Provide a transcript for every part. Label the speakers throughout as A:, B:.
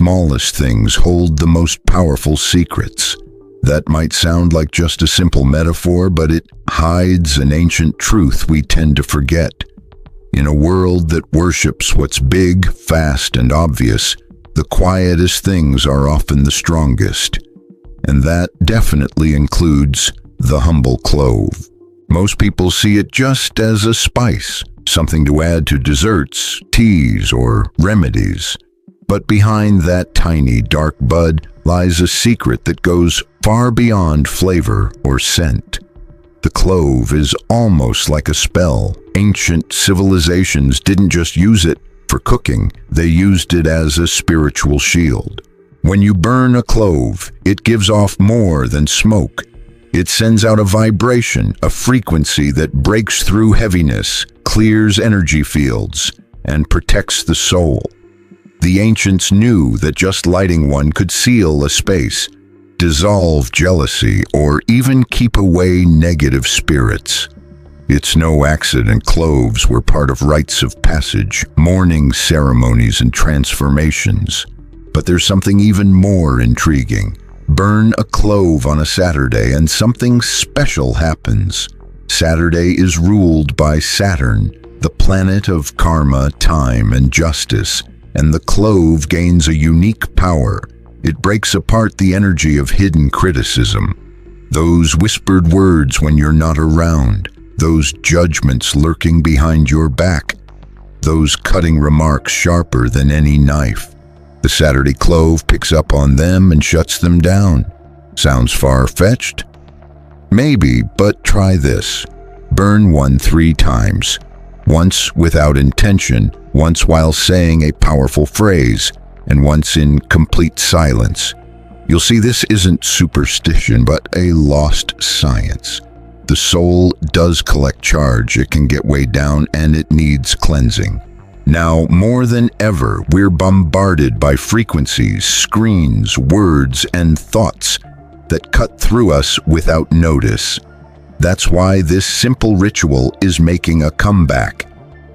A: smallest things hold the most powerful secrets. That might sound like just a simple metaphor, but it hides an ancient truth we tend to forget. In a world that worships what's big, fast, and obvious, the quietest things are often the strongest. And that definitely includes the humble clove. Most people see it just as a spice, something to add to desserts, teas, or remedies. But behind that tiny, dark bud lies a secret that goes far beyond flavor or scent. The clove is almost like a spell. Ancient civilizations didn't just use it for cooking, they used it as a spiritual shield. When you burn a clove, it gives off more than smoke. It sends out a vibration, a frequency that breaks through heaviness, clears energy fields, and protects the soul. The ancients knew that just lighting one could seal a space, dissolve jealousy, or even keep away negative spirits. It's no accident cloves were part of rites of passage, mourning ceremonies, and transformations. But there's something even more intriguing. Burn a clove on a Saturday and something special happens. Saturday is ruled by Saturn, the planet of karma, time, and justice, and the clove gains a unique power. It breaks apart the energy of hidden criticism. Those whispered words when you're not around, those judgments lurking behind your back, those cutting remarks sharper than any knife. The Saturday clove picks up on them and shuts them down. Sounds far-fetched? Maybe, but try this. Burn one 3 times. Once without intention, once while saying a powerful phrase, and once in complete silence. You'll see this isn't superstition, but a lost science. The soul does collect charge, it can get weighed down, and it needs cleansing. Now, more than ever, we're bombarded by frequencies, screens, words, and thoughts that cut through us without notice. That's why this simple ritual is making a comeback.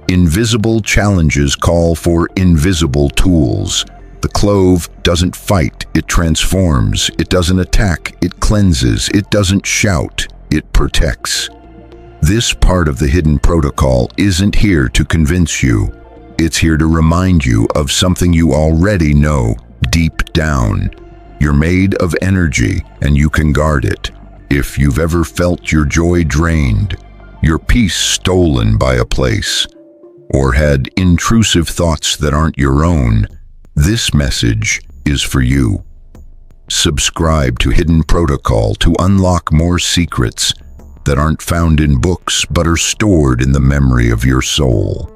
A: Invisible challenges call for invisible tools. The clove doesn't fight, it transforms. It doesn't attack, it cleanses. It doesn't shout, it protects. This part of the hidden protocol isn't here to convince you. It's here to remind you of something you already know deep down. You're made of energy, and you can guard it. If you've ever felt your joy drained, your peace stolen by a place, or had intrusive thoughts that aren't your own, this message is for you. Subscribe to Hidden Protocol to unlock more secrets that aren't found in books but are stored in the memory of your soul.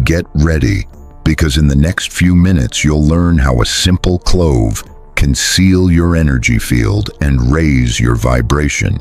A: Get ready, because in the next few minutes you'll learn how a simple clove can seal your energy field and raise your vibration.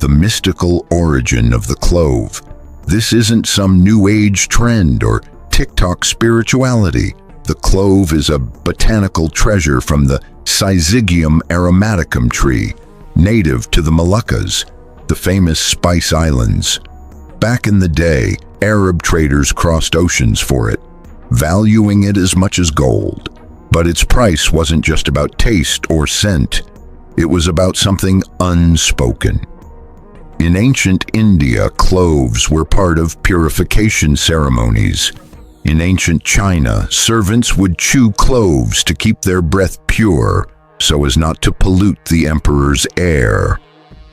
A: The mystical origin of the clove. This isn't some new age trend or TikTok spirituality. The clove is a botanical treasure from the Syzygium aromaticum tree, native to the Moluccas, the famous Spice Islands. Back in the day, Arab traders crossed oceans for it, valuing it as much as gold. But its price wasn't just about taste or scent. It was about something unspoken. In ancient India, cloves were part of purification ceremonies. In ancient China, servants would chew cloves to keep their breath pure so as not to pollute the emperor's air.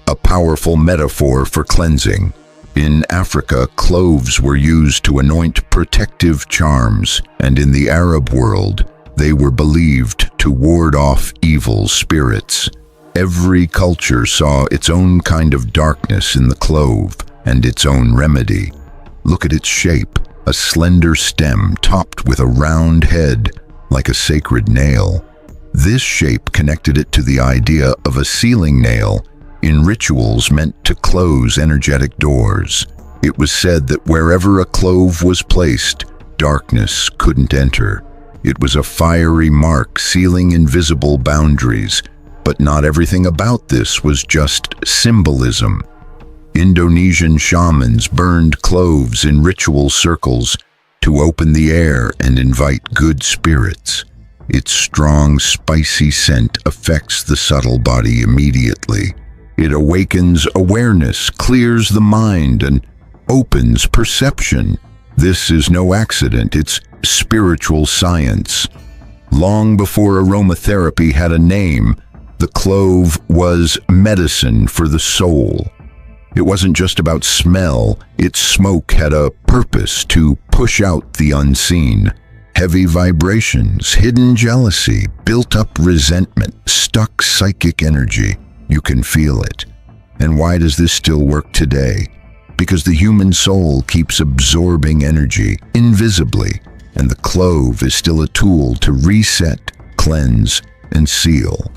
A: A powerful metaphor for cleansing. In Africa, cloves were used to anoint protective charms, and in the Arab world, they were believed to ward off evil spirits. Every culture saw its own kind of darkness in the clove and its own remedy. Look at its shape, a slender stem topped with a round head, like a sacred nail. This shape connected it to the idea of a sealing nail in rituals meant to close energetic doors. It was said that wherever a clove was placed, darkness couldn't enter. It was a fiery mark sealing invisible boundaries, but not everything about this was just symbolism. Indonesian shamans burned cloves in ritual circles to open the air and invite good spirits. Its strong, spicy scent affects the subtle body immediately. It awakens awareness, clears the mind, and opens perception. This is no accident, it's spiritual science. Long before aromatherapy had a name, the clove was medicine for the soul. It wasn't just about smell, its smoke had a purpose: to push out the unseen. Heavy vibrations, hidden jealousy, built-up resentment, stuck psychic energy. You can feel it. And why does this still work today? Because the human soul keeps absorbing energy invisibly, and the clove is still a tool to reset, cleanse, and seal.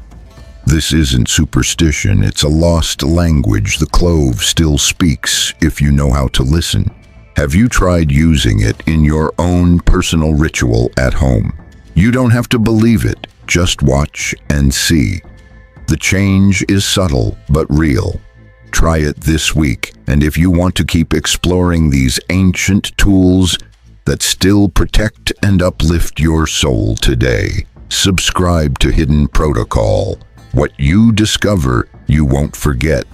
A: This isn't superstition, it's a lost language the clove still speaks if you know how to listen. Have you tried using it in your own personal ritual at home? You don't have to believe it, just watch and see. The change is subtle but real. Try it this week, and if you want to keep exploring these ancient tools that still protect and uplift your soul today, subscribe to Hidden Protocol. What you discover, you won't forget.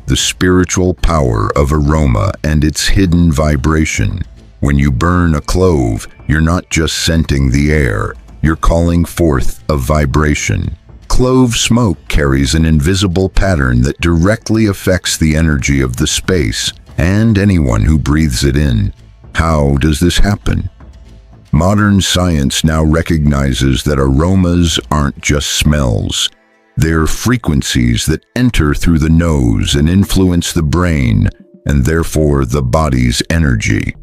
A: The spiritual power of aroma and its hidden vibration. When you burn a clove, you're not just scenting the air, you're calling forth a vibration. Clove smoke carries an invisible pattern that directly affects the energy of the space and anyone who breathes it in. How does this happen? Modern science now recognizes that aromas aren't just smells. They're frequencies that enter through the nose and influence the brain, and therefore the body's energy.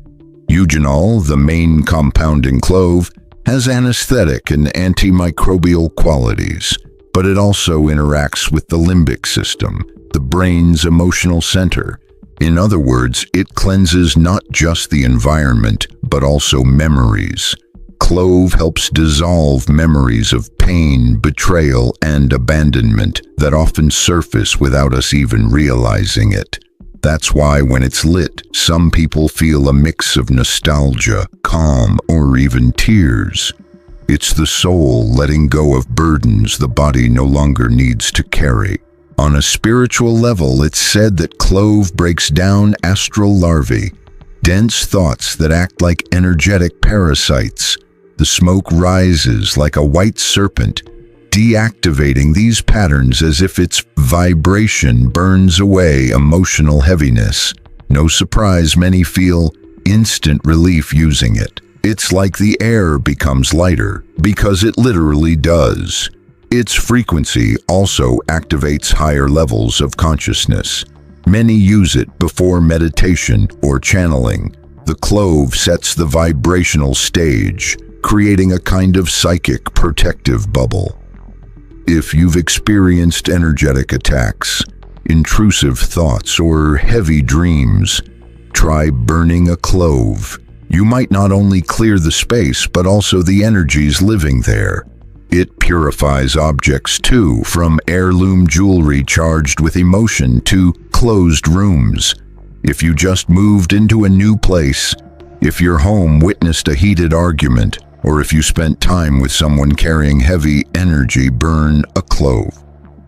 A: Eugenol, the main compound in clove, has anesthetic and antimicrobial qualities, but it also interacts with the limbic system, the brain's emotional center. In other words, it cleanses not just the environment, but also memories. Clove helps dissolve memories of pain, betrayal, and abandonment that often surface without us even realizing it. That's why when it's lit, some people feel a mix of nostalgia, calm, or even tears. It's the soul letting go of burdens the body no longer needs to carry. On a spiritual level, it's said that clove breaks down astral larvae, dense thoughts that act like energetic parasites. The smoke rises like a white serpent, deactivating these patterns as if its vibration burns away emotional heaviness. No surprise, many feel instant relief using it. It's like the air becomes lighter, because it literally does. Its frequency also activates higher levels of consciousness. Many use it before meditation or channeling. The clove sets the vibrational stage, creating a kind of psychic protective bubble. If you've experienced energetic attacks, intrusive thoughts, or heavy dreams, try burning a clove. You might not only clear the space, but also the energies living there. It purifies objects too, from heirloom jewelry charged with emotion to closed rooms. If you just moved into a new place, if your home witnessed a heated argument, or if you spent time with someone carrying heavy energy, burn a clove.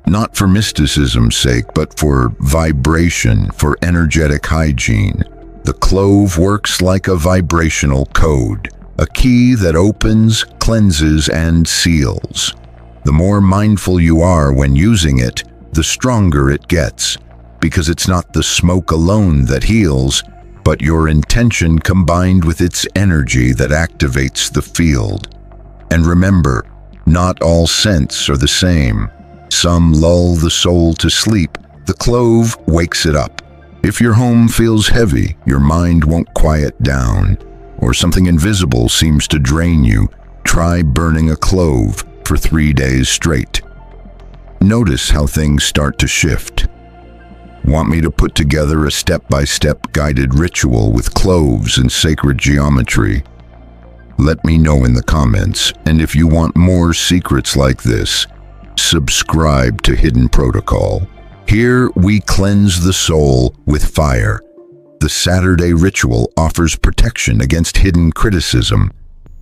A: Not for mysticism's sake, but for vibration, for energetic hygiene. The clove works like a vibrational code, a key that opens, cleanses, and seals. The more mindful you are when using it, the stronger it gets, because it's not the smoke alone that heals, but your intention combined with its energy that activates the field. And remember, not all scents are the same. Some lull the soul to sleep, the clove wakes it up. If your home feels heavy, your mind won't quiet down, or something invisible seems to drain you, try burning a clove for 3 days straight. Notice how things start to shift. Want me to put together a step-by-step guided ritual with cloves and sacred geometry? Let me know in the comments, and if you want more secrets like this, subscribe to Hidden Protocol. Here we cleanse the soul with fire. The Saturday ritual offers protection against hidden criticism,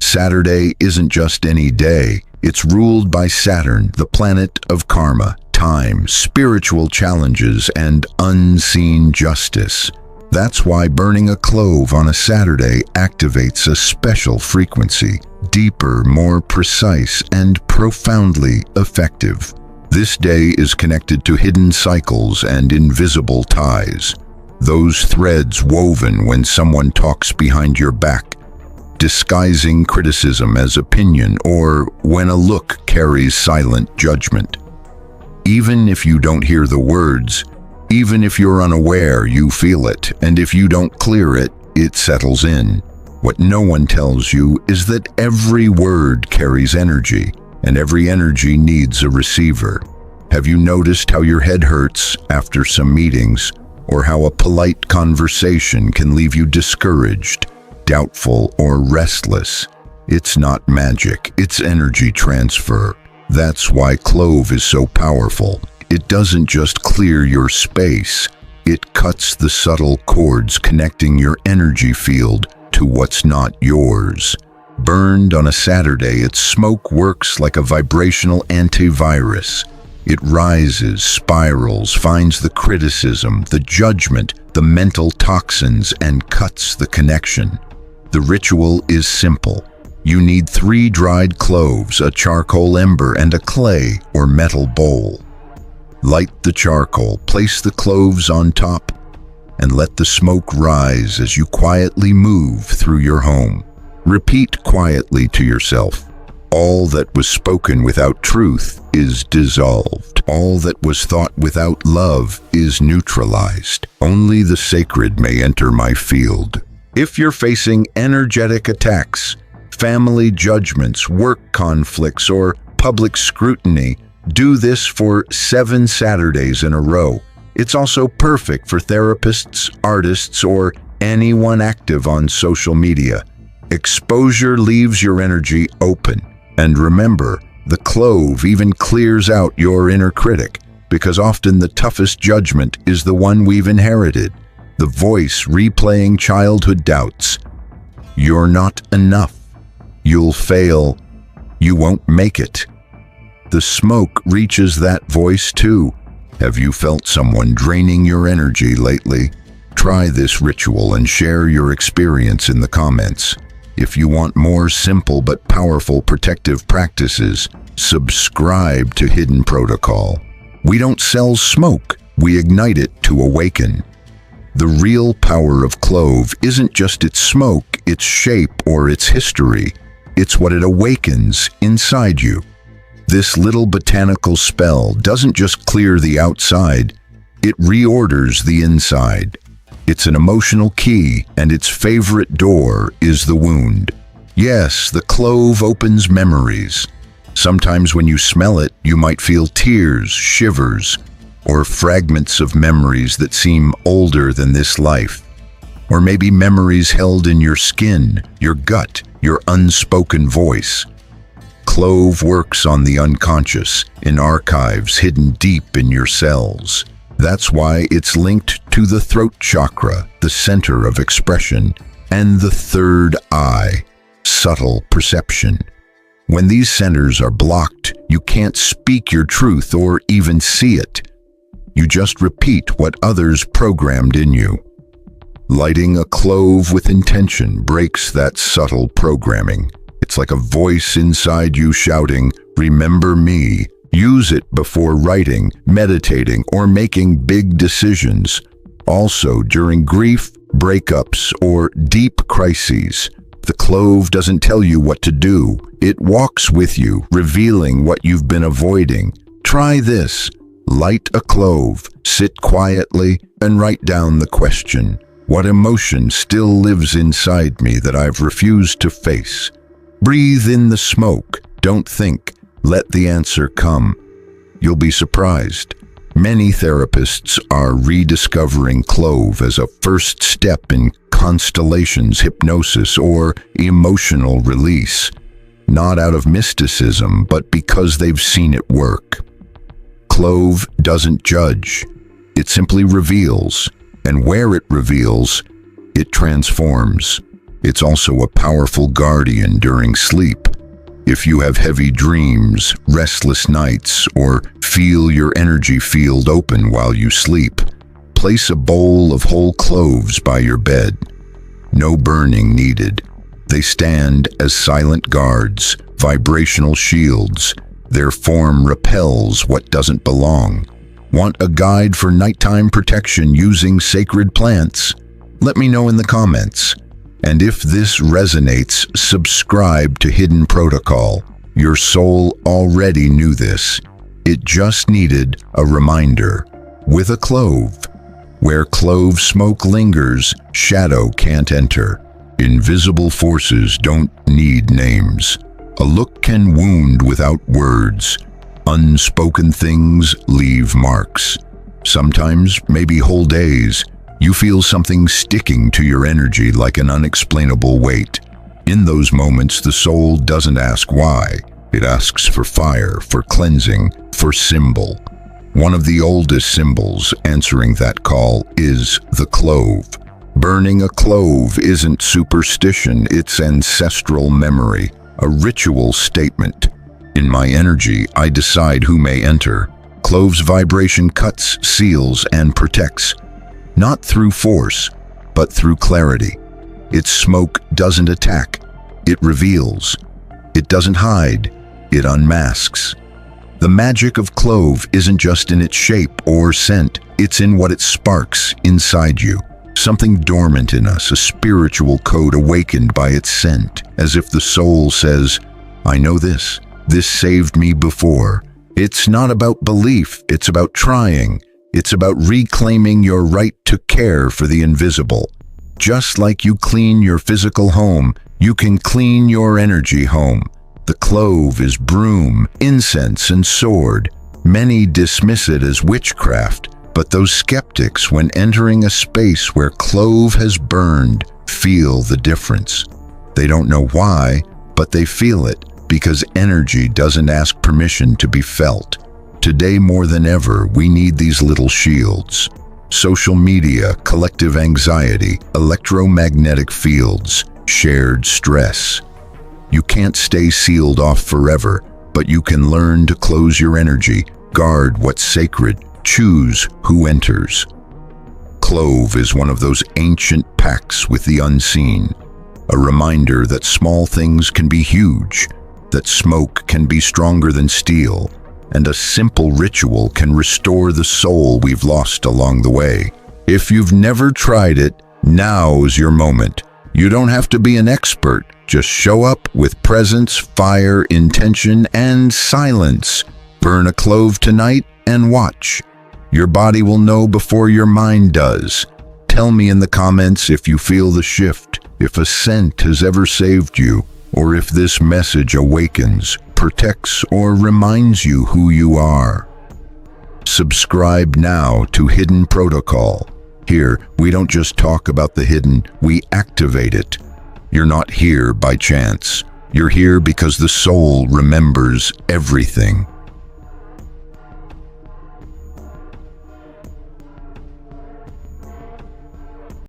A: Saturday isn't just any day. It's ruled by Saturn, the planet of karma, time, spiritual challenges, and unseen justice. That's why burning a clove on a Saturday activates a special frequency, deeper, more precise, and profoundly effective. This day is connected to hidden cycles and invisible ties. Those threads woven when someone talks behind your back, disguising criticism as opinion, or when a look carries silent judgment. Even if you don't hear the words, even if you're unaware, you feel it, and if you don't clear it, it settles in. What no one tells you is that every word carries energy, and every energy needs a receiver. Have you noticed how your head hurts after some meetings, or how a polite conversation can leave you discouraged, doubtful, or restless? It's not magic, it's energy transfer. That's why Clove is so powerful. It doesn't just clear your space, it cuts the subtle cords connecting your energy field to what's not yours. Burned on a Saturday, its smoke works like a vibrational antivirus. It rises, spirals, finds the criticism, the judgment, the mental toxins, and cuts the connection. The ritual is simple. You need 3 dried cloves, a charcoal ember, and a clay or metal bowl. Light the charcoal, place the cloves on top, and let the smoke rise as you quietly move through your home. Repeat quietly to yourself, all that was spoken without truth is dissolved. All that was thought without love is neutralized. Only the sacred may enter my field. If you're facing energetic attacks, family judgments, work conflicts, or public scrutiny, do this for 7 Saturdays in a row. It's also perfect for therapists, artists, or anyone active on social media. Exposure leaves your energy open. And remember, the clove even clears out your inner critic, because often the toughest judgment is the one we've inherited. The voice replaying childhood doubts. You're not enough. You'll fail. You won't make it. The smoke reaches that voice too. Have you felt someone draining your energy lately? Try this ritual and share your experience in the comments. If you want more simple but powerful protective practices, subscribe to Hidden Protocol. We don't sell smoke, we ignite it to awaken. The real power of Clove isn't just its smoke, its shape, or its history. It's what it awakens inside you. This little botanical spell doesn't just clear the outside, it reorders the inside. It's an emotional key, and its favorite door is the wound. Yes, the clove opens memories. Sometimes when you smell it, you might feel tears, shivers, or fragments of memories that seem older than this life. Or maybe memories held in your skin, your gut, your unspoken voice. Clove works on the unconscious, in archives hidden deep in your cells. That's why it's linked to the throat chakra, the center of expression, and the third eye, subtle perception. When these centers are blocked, you can't speak your truth or even see it. You just repeat what others programmed in you. Lighting a clove with intention breaks that subtle programming. It's like a voice inside you shouting, "Remember me." Use it before writing, meditating, or making big decisions. Also, during grief, breakups, or deep crises, the clove doesn't tell you what to do. It walks with you, revealing what you've been avoiding. Try this. Light a clove, sit quietly, and write down the question. What emotion still lives inside me that I've refused to face? Breathe in the smoke. Don't think. Let the answer come. You'll be surprised. Many therapists are rediscovering Clove as a first step in constellations, hypnosis, or emotional release. Not out of mysticism, but because they've seen it work. Clove doesn't judge. It simply reveals. And where it reveals, it transforms. It's also a powerful guardian during sleep. If you have heavy dreams, restless nights, or feel your energy field open while you sleep, place a bowl of whole cloves by your bed. No burning needed. They stand as silent guards, vibrational shields. Their form repels what doesn't belong. Want a guide for nighttime protection using sacred plants? Let me know in the comments. And if this resonates, subscribe to Hidden Protocol. Your soul already knew this. It just needed a reminder. With a clove. Where clove smoke lingers, shadow can't enter. Invisible forces don't need names. A look can wound without words. Unspoken things leave marks. Sometimes, maybe whole days, you feel something sticking to your energy like an unexplainable weight. In those moments, the soul doesn't ask why. It asks for fire, for cleansing, for symbol. One of the oldest symbols answering that call is the clove. Burning a clove isn't superstition, it's ancestral memory, a ritual statement. In my energy, I decide who may enter. Clove's vibration cuts, seals, and protects. Not through force, but through clarity. Its smoke doesn't attack, it reveals. It doesn't hide, it unmasks. The magic of clove isn't just in its shape or scent, it's in what it sparks inside you. Something dormant in us, a spiritual code awakened by its scent, as if the soul says, I know this saved me before. It's not about belief, it's about trying. It's about reclaiming your right to care for the invisible. Just like you clean your physical home, you can clean your energy home. The clove is broom, incense, and sword. Many dismiss it as witchcraft, but those skeptics, when entering a space where clove has burned, feel the difference. They don't know why, but they feel it, because energy doesn't ask permission to be felt. Today more than ever, we need these little shields. Social media, collective anxiety, electromagnetic fields, shared stress. You can't stay sealed off forever, but you can learn to close your energy, guard what's sacred, choose who enters. Clove is one of those ancient pacts with the unseen, a reminder that small things can be huge, that smoke can be stronger than steel, and a simple ritual can restore the soul we've lost along the way. If you've never tried it, now's your moment. You don't have to be an expert, just show up with presence, fire, intention, and silence. Burn a clove tonight and watch. Your body will know before your mind does. Tell me in the comments if you feel the shift, if a scent has ever saved you, or if this message awakens, protects, or reminds you who you are. Subscribe now to Hidden Protocol. Here, we don't just talk about the hidden, we activate it. You're not here by chance. You're here because the soul remembers everything.